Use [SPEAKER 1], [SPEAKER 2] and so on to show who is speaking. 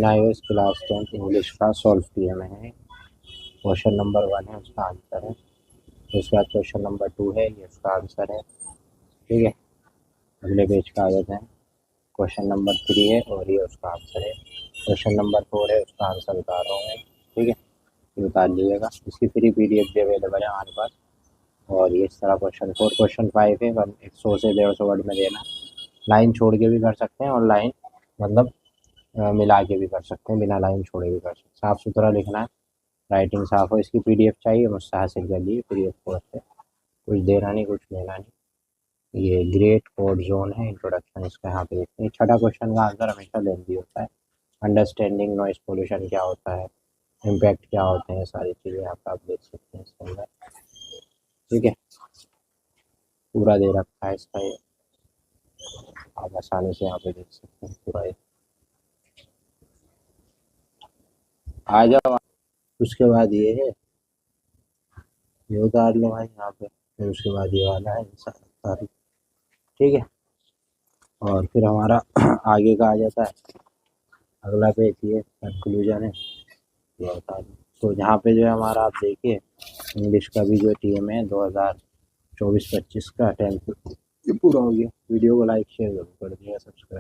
[SPEAKER 1] iOS class 10 English का solve किया मैंने। क्वेश्चन नंबर 1 है, उसका आंसर है। उसके बाद क्वेश्चन नंबर 2 है, ये उसका आंसर है। ठीक है, अगले पेज का आ जाते हैं। क्वेश्चन नंबर 3 है और ये उसका आंसर है। क्वेश्चन नंबर 4 है, उसका आंसर बता रहा हूँ मैं। ठीक है, ये बता लीजिएगा। इसकी फ्री PDF भी अवेलेबल है हमारे पास। और ये इस तरह क्वेश्चन 5 है, 100 से 150 वर्ड में देना। लाइन छोड़ के भी कर सकते हैं और लाइन मतलब मिला के भी कर सकते हैं, बिना लाइन छोड़े भी कर सकते हैं। साफ़ सुथरा लिखना है, राइटिंग साफ़ हो। इसकी PDF चाहिए मुझसे हासिल कर लीजिए PDF कोर्स से। कुछ देना नहीं, कुछ लेना नहीं। ये ग्रेट कोड जोन है, इंट्रोडक्शन इसका यहाँ पे देखते हैं। छठा क्वेश्चन का आंसर हमेशा लेंथी होता है। अंडरस्टैंडिंग नॉइस पोल्यूशन क्या होता है, इम्पैक्ट क्या होते हैं, सारी चीज़ें यहाँ पे आप देख सकते हैं इसके अंदर। ठीक है, पूरा दे रखा है इसका, ये आप आसानी से यहाँ पे देख सकते हैं पूरा ये। आ जाओ। उसके बाद ये है, ये उतार लो भाई यहाँ पे। फिर उसके बाद ये वाला है सारी। ठीक है, और फिर हमारा आगे का आ जाता है अगला पेज, ये कंक्लूजन है, ये बता दूँ। तो यहाँ पे जो है हमारा, आप देखिए इंग्लिश का भी जो TM है 2024-25 का 10th, ये पूरा हो गया। वीडियो को लाइक शेयर जरूर कर दिया, सब्सक्राइब।